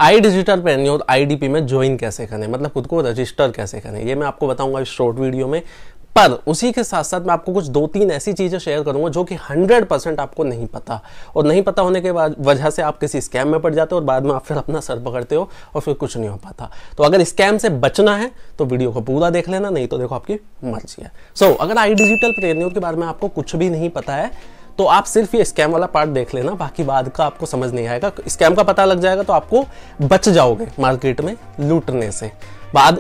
आई digital पेन्योर IDP में join कैसे करें, मतलब खुद को रजिस्टर कैसे करें, ये मैं आपको बताऊंगा इस शॉर्ट वीडियो में। पर उसी के साथ साथ मैं आपको कुछ 2-3 ऐसी चीज़ें शेयर करूंगा जो कि 100% आपको नहीं पता, और नहीं पता होने के बाद वजह से आप किसी स्कैम में पड़ जाते हो और बाद में आप फिर अपना सर पकड़ते हो और फिर कुछ नहीं हो पाता। तो अगर स्कैम से बचना है तो वीडियो को पूरा देख लेना, नहीं तो देखो आपकी मर्जी है। सो अगर आई डिजिटल पेन्योर के बारे में आपको कुछ भी नहीं पता है तो आप सिर्फ ये स्कैम वाला पार्ट देख लेना, बाकी बाद का आपको समझ नहीं आएगा। स्कैम का पता लग जाएगा तो आपको बच जाओगे मार्केट में लूटने से।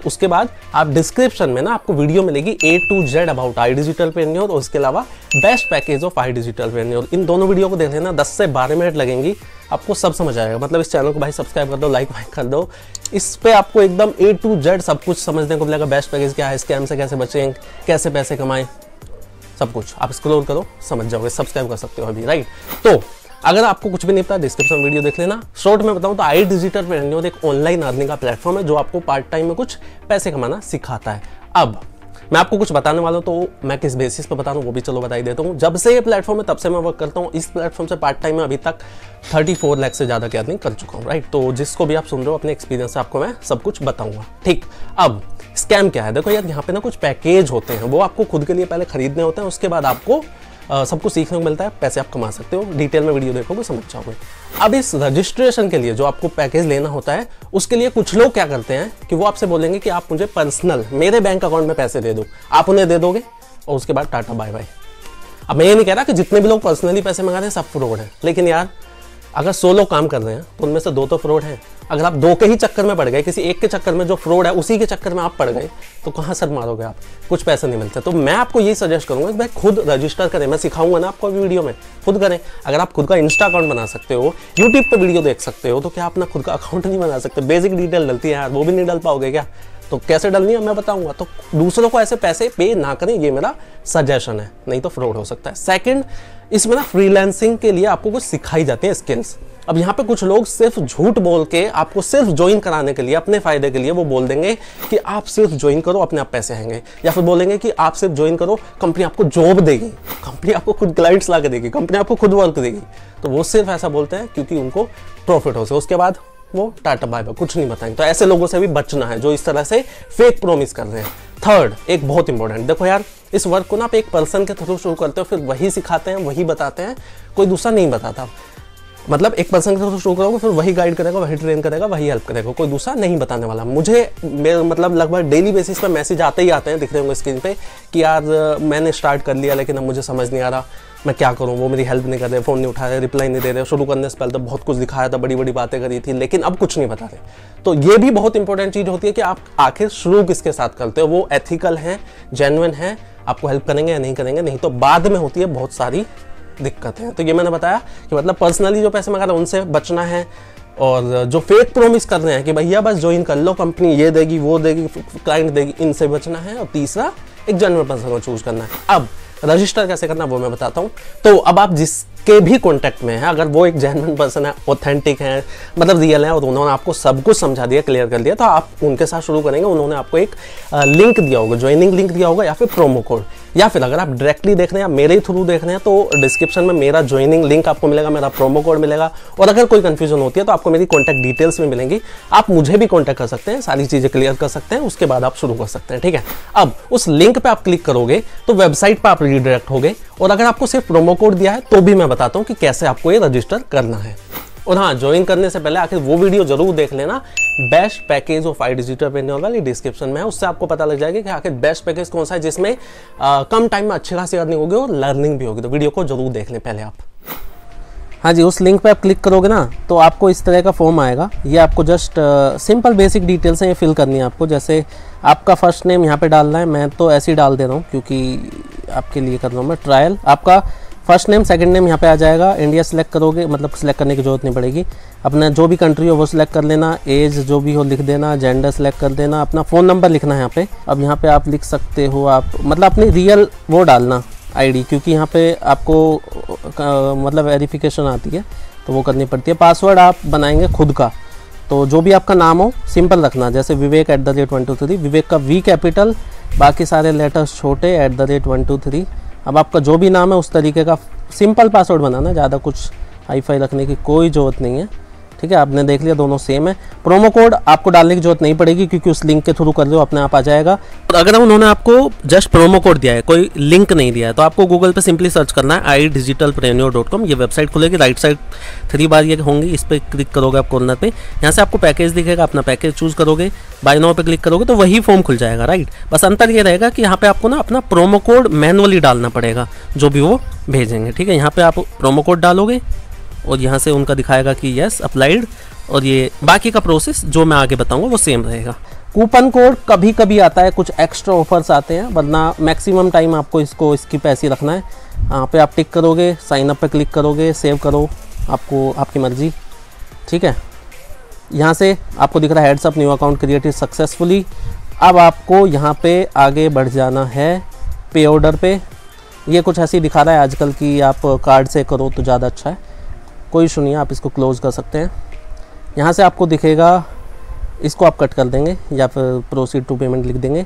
उसके बाद आप डिस्क्रिप्शन में ना आपको वीडियो मिलेगी A to Z about I digital preneur और उसके अलावा best package of I digital preneur. इन दोनों वीडियो को देख लेना, 10 से 12 मिनट लगेंगी, आपको सब समझ आएगा। मतलब इस चैनल को भाई सब्सक्राइब कर दो, लाइक कर दो, इस पे आपको एकदम A to Z सब कुछ समझने को मिलेगा। बेस्ट पैकेज क्या है, स्कैम से कैसे बचें, कैसे पैसे कमाएं, सब कुछ आप स्क्रॉल करो समझ जाओगे। सब्सक्राइब कर सकते हो अभी, राइट। तो अगर आपको कुछ भी नहीं पता डिस्क्रिप्शन वीडियो देख लेना। शॉर्ट में बताऊं तो आई डिजिटल पेन्योर एक ऑनलाइन अर्निंग का प्लेटफॉर्म है जो आपको पार्ट टाइम में कुछ पैसे कमाना सिखाता है। अब मैं आपको कुछ बताने वाला हूं, तो मैं किस बेसिस पे बता रहा हूं वो भी चलो बता ही देता हूं। जब से ये प्लेटफॉर्म है तब से मैं वर्क करता हूं इस प्लेटफॉर्म से पार्ट टाइम में, अभी तक 34 लाख से ज़्यादा की अर्निंग कर चुका हूं, राइट। तो जिसको भी आप सुन रहे हो अपने एक्सपीरियंस से आपको मैं सब कुछ बताऊंगा, ठीक। अब स्कैम क्या है, देखो यार यहाँ पे ना कुछ पैकेज होते हैं, वो आपको खुद के लिए पहले खरीदने होते हैं, उसके बाद आपको सब कुछ सीखने को मिलता है, पैसे आप कमा सकते हो। डिटेल में वीडियो देखोगे समझ जाओगे। अब इस रजिस्ट्रेशन के लिए जो आपको पैकेज लेना होता है, उसके लिए कुछ लोग क्या करते हैं कि वो आपसे बोलेंगे कि आप मुझे पर्सनल मेरे बैंक अकाउंट में पैसे दे दो, आप उन्हें दे दोगे और उसके बाद टाटा बाय बाय। अब मैं ये नहीं कह रहा कि जितने भी लोग पर्सनली पैसे मंगा रहे हैं सब फ्रॉड है, लेकिन यार अगर 100 लोग काम कर रहे हैं तो उनमें से 2 तो फ्रॉड हैं। अगर आप 2 के ही चक्कर में पड़ गए, किसी एक के चक्कर में जो फ्रॉड है उसी के चक्कर में आप पड़ गए, तो कहाँ सर मारोगे आप, कुछ पैसे नहीं मिलते। तो मैं आपको यही सजेस्ट करूंगा कि भाई खुद रजिस्टर करें, मैं सिखाऊंगा ना आपको वीडियो में, खुद करें। अगर आप खुद का इंस्टा अकाउंट बना सकते हो, यूट्यूब पे वीडियो देख सकते हो, तो क्या अपना खुद का अकाउंट नहीं बना सकते? बेसिक डिटेल डलती है यार, वो भी नहीं डल पाओगे क्या? तो कैसे डलनी है मैं बताऊंगा। तो दूसरों को ऐसे पैसे पे ना करें, ये मेरा सजेशन है, नहीं तो फ्रॉड हो सकता है। सेकंड, इसमें ना फ्रीलांसिंग के लिए आपको कुछ सिखाई जाती है स्किल्स। अब यहाँ पे कुछ लोग सिर्फ झूठ बोल के आपको सिर्फ ज्वाइन कराने के लिए, अपने फायदे के लिए वो बोल देंगे कि आप सिर्फ ज्वाइन करो अपने आप पैसे आएंगे, या फिर बोलेंगे कि आप सिर्फ ज्वाइन करो कंपनी आपको जॉब देगी, कंपनी आपको खुद क्लाइंट्स ला के देगी, कंपनी आपको खुद वर्क देगी। तो वो सिर्फ ऐसा बोलते हैं क्योंकि उनको प्रॉफिट हो सके, उसके बाद वो टाटा बाय बाय कुछ नहीं बताएंगे। तो ऐसे लोगों से भी बचना है जो इस तरह से फेक प्रॉमिस कर रहे हैं। थर्ड, एक बहुत इंपॉर्टेंट, देखो यार इस वर्क को ना आप एक पर्सन के थ्रू शुरू करते हो, फिर वही सिखाते हैं, वही बताते हैं, कोई दूसरा नहीं बताता। मतलब एक पर्सन के थ्रू शुरू करोगे, फिर वही गाइड करेगा, वही ट्रेन करेगा, वही हेल्प करेगा, कोई दूसरा नहीं बताने वाला। मुझे मतलब लगभग डेली बेसिस पे मैसेज आते ही आते हैं, दिख रहे होंगे स्क्रीन पे, कि यार मैंने स्टार्ट कर लिया लेकिन अब मुझे समझ नहीं आ रहा, मैं क्या करूं, वो मेरी हेल्प नहीं कर रहे, फ़ोन नहीं उठा रहे, रिप्लाई नहीं दे रहे। शुरू करने से पहले तो बहुत कुछ दिखाया था, बड़ी बड़ी बातें करी थी, लेकिन अब कुछ नहीं बता रहे। तो ये भी बहुत इंपॉर्टेंट चीज़ होती है कि आप आखिर शुरू किसके साथ करते हो, वो एथिकल है, जेन्युइन है, आपको हेल्प करेंगे या नहीं करेंगे, नहीं तो बाद में होती है बहुत सारी दिक्कतें हैं। तो ये मैंने बताया कि मतलब पर्सनली जो पैसे मंगा रहे हैं उनसे बचना है, और जो फेक प्रॉमिस कर रहे हैं कि भैया बस ज्वाइन कर लो, कंपनी ये देगी वो देगी, क्लाइंट देगी, इनसे बचना है। और तीसरा, एक जेन्युइन पर्सन को चूज करना है। अब रजिस्टर कैसे करना वो मैं बताता हूँ। तो अब आप जिसके भी कॉन्टैक्ट में है, अगर वो एक जेन्युइन पर्सन है, ऑथेंटिक है, मतलब रियल है, और उन्होंने आपको सब कुछ समझा दिया, क्लियर कर दिया, तो आप उनके साथ शुरू करेंगे। उन्होंने आपको एक लिंक दिया होगा, ज्वाइनिंग लिंक दिया होगा, या फिर प्रोमो कोड, या फिर अगर आप डायरेक्टली देख रहे हैं, मेरे ही थ्रू देख रहे हैं, तो डिस्क्रिप्शन में मेरा ज्वाइनिंग लिंक आपको मिलेगा, मेरा प्रोमो कोड मिलेगा। और अगर कोई कंफ्यूजन होती है तो आपको मेरी कॉन्टैक्ट डिटेल्स भी मिलेंगी, आप मुझे भी कॉन्टैक्ट कर सकते हैं, सारी चीज़ें क्लियर कर सकते हैं, उसके बाद आप शुरू कर सकते हैं, ठीक है। अब उस लिंक पे आप क्लिक करोगे तो वेबसाइट पर आप रीडायरेक्ट होगे, और अगर आपको सिर्फ प्रोमो कोड दिया है तो भी मैं बताता हूँ कि कैसे आपको ये रजिस्टर करना है। और हाँ, ज्वाइन करने से पहले आखिर वो वीडियो जरूर देख लेना, best package of I digital preneur वाली, डिस्क्रिप्शन में है, उससे आपको पता लग जाएगा कि आखिर बेस्ट पैकेज कौन सा है जिसमें कम टाइम में अच्छी खासी अर्निंग होगी और लर्निंग भी होगी। तो वीडियो को जरूर देख लें पहले आप। हाँ जी, उस लिंक पे आप क्लिक करोगे ना तो आपको इस तरह का फॉर्म आएगा। ये आपको जस्ट सिंपल बेसिक डिटेल्स हैं, ये फिल करनी है आपको। जैसे आपका फर्स्ट नेम यहाँ पे डालना है, मैं तो ऐसे ही डाल दे रहा हूँ क्योंकि आपके लिए कर रहा हूँ मैं ट्रायल। आपका फर्स्ट नेम सेकंड नेम यहाँ पे आ जाएगा। इंडिया सेलेक्ट करोगे, मतलब सेलेक्ट करने की जरूरत नहीं पड़ेगी, अपना जो भी कंट्री हो वो सिलेक्ट कर लेना, एज जो भी हो लिख देना, जेंडर सेलेक्ट कर देना, अपना फ़ोन नंबर लिखना है यहाँ पे। अब यहाँ पे आप लिख सकते हो, आप मतलब अपनी रियल वो डालना आईडी, क्योंकि यहाँ पे आपको मतलब वेरिफिकेशन आती है तो वो करनी पड़ती है। पासवर्ड आप बनाएंगे खुद का, तो जो भी आपका नाम हो सिंपल रखना, जैसे विवेक @123, विवेक का वी कैपिटल, बाकी सारे लेटर्स छोटे @123। अब आपका जो भी नाम है उस तरीके का सिंपल पासवर्ड बनाना, ज़्यादा कुछ हाई फाई रखने की कोई ज़रूरत नहीं है, ठीक है, आपने देख लिया दोनों सेम है। प्रोमो कोड आपको डालने की जरूरत नहीं पड़ेगी क्योंकि उस लिंक के थ्रू कर दो अपने आप आ जाएगा। और अगर उन्होंने आपको जस्ट प्रोमो कोड दिया है, कोई लिंक नहीं दिया है, तो आपको गूगल पे सिंपली सर्च करना है idigitalpreneur.com। ये वेबसाइट खुलेगी, राइट साइड 3 बार ये होंगी, इस पर क्लिक करोगे आप कॉर्नर पे, यहाँ से आपको पैकेज दिखेगा, अपना पैकेज चूज करोगे, बाय नाउ पे क्लिक करोगे तो वही फॉर्म खुल जाएगा, राइट। बस अंतर ये रहेगा कि यहाँ पे आपको ना अपना प्रोमो कोड मैनुअली डालना पड़ेगा जो भी वो भेजेंगे, ठीक है। यहाँ पे आप प्रोमो कोड डालोगे और यहाँ से उनका दिखाएगा कि यस अप्लाइड, और ये बाकी का प्रोसेस जो मैं आगे बताऊंगा वो सेम रहेगा। कूपन कोड कभी कभी आता है, कुछ एक्स्ट्रा ऑफर्स आते हैं, वरना मैक्सिमम टाइम आपको इसको स्किप ऐसे ही रखना है। यहाँ पे आप टिक करोगे, साइन अप पे क्लिक करोगे, सेव करो, आपको आपकी मर्जी, ठीक है। यहाँ से आपको दिख रहा है heads up, new account created successfully. अब आपको यहाँ पे आगे बढ़ जाना है पे ऑर्डर पे। ये कुछ ऐसे ही दिखा रहा है आजकल की आप कार्ड से करो तो ज़्यादा अच्छा है, कोई इशू नहीं है, आप इसको क्लोज कर सकते हैं। यहाँ से आपको दिखेगा, इसको आप कट कर देंगे या फिर प्रोसीड टू पेमेंट लिख देंगे।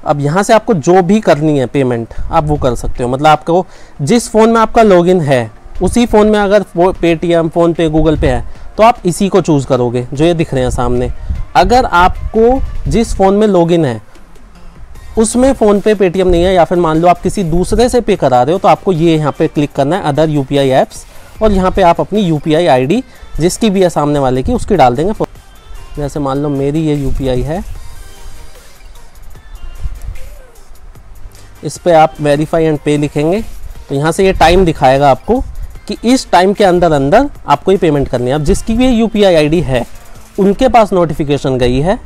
अब यहाँ से आपको जो भी करनी है पेमेंट आप वो कर सकते हो, मतलब आपको जिस फ़ोन में आपका लॉगिन है उसी फ़ोन में अगर पेटीएम, फ़ोनपे, गूगल पे है तो आप इसी को चूज़ करोगे जो ये दिख रहे हैं सामने। अगर आपको जिस फ़ोन में लॉगिन है उसमें फ़ोनपे, पेटीएम नहीं है, या फिर मान लो आप किसी दूसरे से पे करा रहे हो, तो आपको ये यहाँ पे क्लिक करना है अदर यूपीआई ऐप्स, और यहाँ पे आप अपनी यूपीआई आईडी जिसकी भी है सामने वाले की उसकी डाल देंगे। जैसे मान लो मेरी ये यूपीआई है, इस पे आप वेरीफाई एंड पे लिखेंगे तो यहाँ से ये टाइम दिखाएगा आपको कि इस टाइम के अंदर अंदर आपको ये पेमेंट करनी है। अब जिसकी भी यूपीआई आईडी है उनके पास नोटिफिकेशन गई है,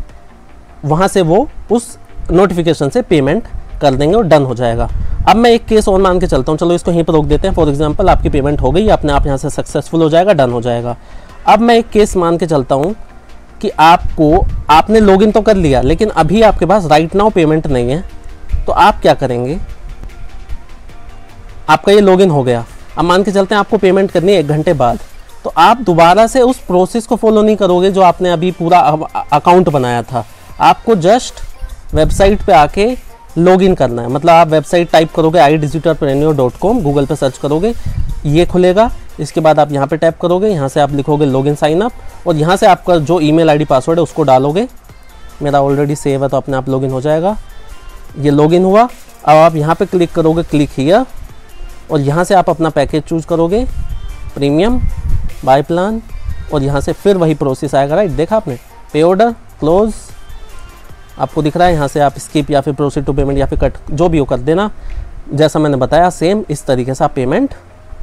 वहाँ से वो उस नोटिफिकेशन से पेमेंट कर देंगे और डन हो जाएगा। अब मैं एक केस और मान के चलता हूँ, चलो इसको यहीं पर रोक देते हैं। फॉर एग्जांपल आपकी पेमेंट हो गई, अपने आप यहाँ से सक्सेसफुल हो जाएगा, डन हो जाएगा। अब मैं एक केस मान के चलता हूँ कि आपने लॉगिन तो कर लिया लेकिन अभी आपके पास राइट नाउ पेमेंट नहीं है, तो आप क्या करेंगे? आपका ये लॉगिन हो गया, अब मान के चलते हैं आपको पेमेंट करनी है 1 घंटे बाद, तो आप दोबारा से उस प्रोसेस को फॉलो नहीं करोगे जो आपने अभी पूरा अकाउंट बनाया था। आपको जस्ट वेबसाइट पे आके लॉगिन करना है, मतलब आप वेबसाइट टाइप करोगे idigitalpreneur.com, गूगल पे सर्च करोगे, ये खुलेगा। इसके बाद आप यहाँ पे टैप करोगे, यहाँ से आप लिखोगे लॉगिन साइन अप, और यहाँ से आपका जो ईमेल आईडी पासवर्ड है उसको डालोगे। मेरा ऑलरेडी सेव है तो अपने आप लॉगिन हो जाएगा। ये लॉगिन हुआ। अब आप यहाँ पे क्लिक करोगे क्लिक हियर, और यहाँ से आप अपना पैकेज चूज करोगे, प्रीमियम, बाय प्लान, और यहाँ से फिर वही प्रोसेस आएगा, राइट। देखा आपने, पे ऑर्डर, क्लोज, आपको दिख रहा है। यहाँ से आप स्किप या फिर प्रोसीड टू पेमेंट या फिर कट जो भी हो कर देना। जैसा मैंने बताया सेम इस तरीके से आप पेमेंट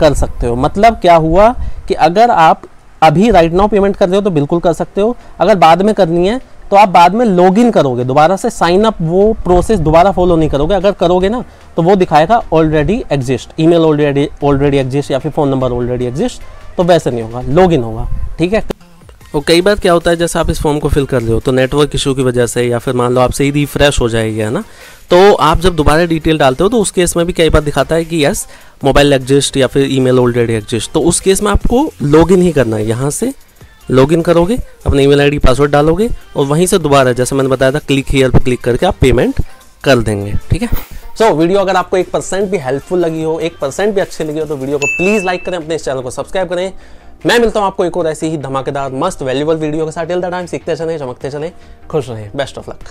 कर सकते हो। मतलब क्या हुआ कि अगर आप अभी राइट नाउ पेमेंट कर रहे हो तो बिल्कुल कर सकते हो, अगर बाद में करनी है तो आप बाद में लॉगिन करोगे दोबारा से, साइन अप वो प्रोसेस दोबारा फॉलो नहीं करोगे। अगर करोगे ना तो वो दिखाएगा already exist, email already exist या फिर फ़ोन नंबर ऑलरेडी एग्जिस्ट, तो वैसे नहीं होगा, लॉगिन होगा, ठीक है। और कई बार क्या होता है जैसे आप इस फॉर्म को फिल कर रहे हो तो नेटवर्क इशू की वजह से या फिर मान लो आपसे ही रिफ्रेश हो जाएगी, है ना, तो आप जब दोबारा डिटेल डालते हो तो उस केस में भी कई बार दिखाता है कि यस मोबाइल एग्जिस्ट या फिर ईमेल ऑलरेडी एग्जिस्ट, तो उस केस में आपको लॉगिन ही करना है। यहाँ से लॉगिन करोगे, अपना ईमेल आईडी पासवर्ड डालोगे और वहीं से दोबारा जैसे मैंने बताया था क्लिक हियर पर क्लिक करके आप पेमेंट कर देंगे, ठीक है। सो वीडियो अगर आपको 1% भी हेल्पफुल लगी हो, 1% भी अच्छी लगी हो तो वीडियो को प्लीज लाइक करें, अपने इस चैनल को सब्सक्राइब करें। मैं मिलता हूं आपको एक और ऐसी ही धमाकेदार मस्त वैल्यूएबल वीडियो के साथ। टिल द टाइम सीखते चलें, चमकते चलें, खुश रहें, बेस्ट ऑफ लक।